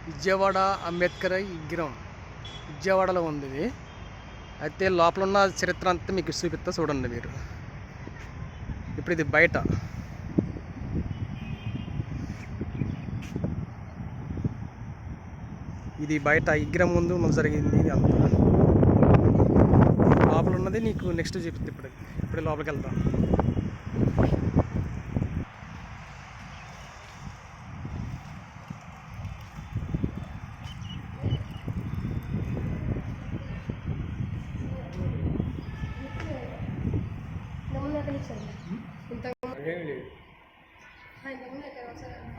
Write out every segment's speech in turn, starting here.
విజయవాడ అంబేద్కర్ విగ్రహం విజయవాడలో ఉంది ఇది. అయితే లోపల ఉన్న చరిత్ర అంతా మీకు చూపిస్తా చూడండి మీరు. ఇప్పుడు ఇది బయట, ఇది బయట విగ్రహం ముందు జరిగింది అంతా. లోపల ఉన్నది నీకు నెక్స్ట్ చూపిస్తా. ఇప్పుడు లోపలికి వెళ్తాం.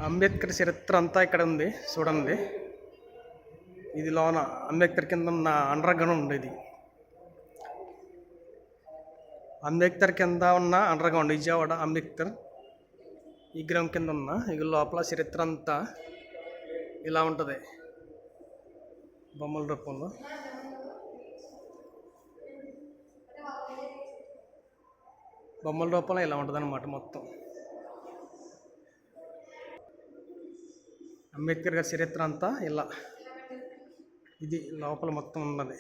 అంబేద్కర్ చరిత్ర అంతా ఇక్కడ ఉంది చూడండి. ఇది లోన అంబేద్కర్ కింద ఉన్న అండర్ గ్రౌండ్ ఉండేది. అంబేద్కర్ కింద ఉన్న అండర్ గ్రౌండ్ విజయవాడ అంబేద్కర్ విగ్రహం కింద ఉన్న ఇది లోపల చరిత్ర అంతా ఇలా ఉంటుంది బొమ్మల రూపంలో. బొమ్మల రూపంలో ఇలా ఉంటుంది అన్నమాట మొత్తం. అంబేద్కర్ గారి చరిత్ర అంతా ఇలా ఇది లోపల మొత్తం ఉన్నది.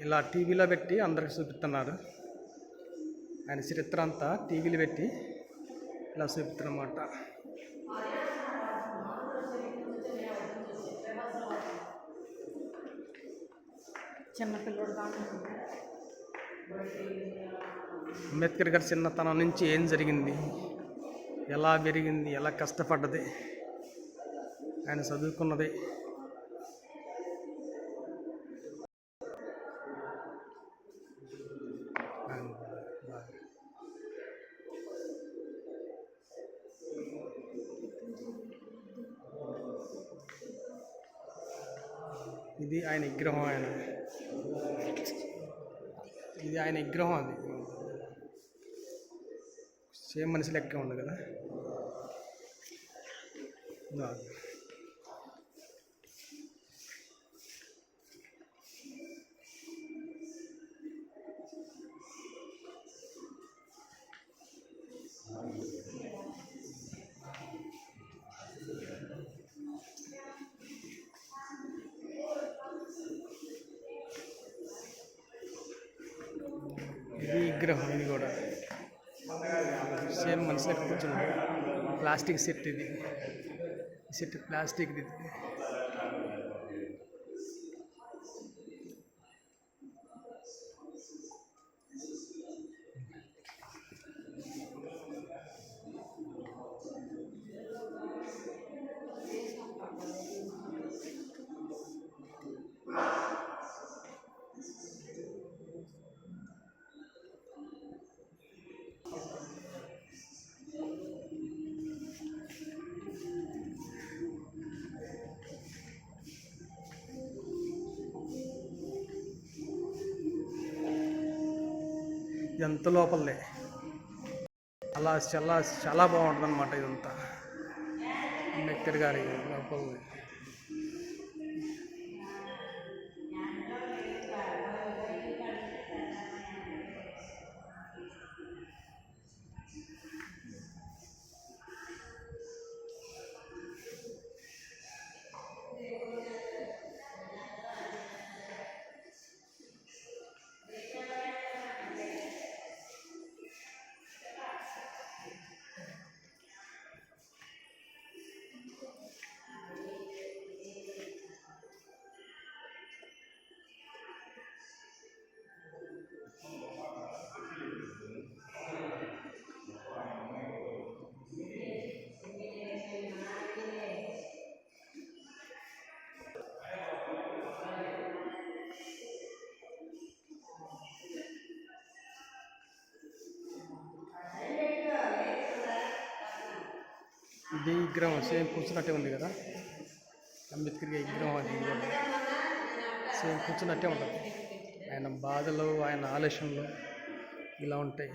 ఇలా టీవీలో పెట్టి అందరికి చూపిస్తున్నారు. ఆయన చరిత్ర అంతా టీవీలో పెట్టి ఇలా చూపిస్తున్నమాట. అంబేద్కర్ గారి చిన్నతనం నుంచి ఏం జరిగింది, ఎలా పెరిగింది, ఎలా కష్టపడ్డది, ఆయన చదువుకున్నది, ఇది ఆయన విగ్రహం. ఇది ఆయన విగ్రహం. అది సేమ్ మనిషి లెక్క ఉంది కదా. ఇది విగ్రహం. ఇది కూడా సేమ్ మనిషి లెక్క కూర్చుంది. Plastic set. ఇది సెట్ ప్లాస్టిక్. ఇది ఎంత లోపలే అలా చాలా చాలా బాగుంటుంది అన్నమాట. ఇదంతా అంబేద్కర్ గారి లోపల. ఇది విగ్రహం సేమ్ కూర్చున్నట్టే ఉంది కదా. అంబేద్కర్ విగ్రహం అది సేమ్ కూర్చున్నట్టే ఉంటుంది. ఆయన బాధలు, ఆయన ఆలోచనలు ఇలా ఉంటాయి.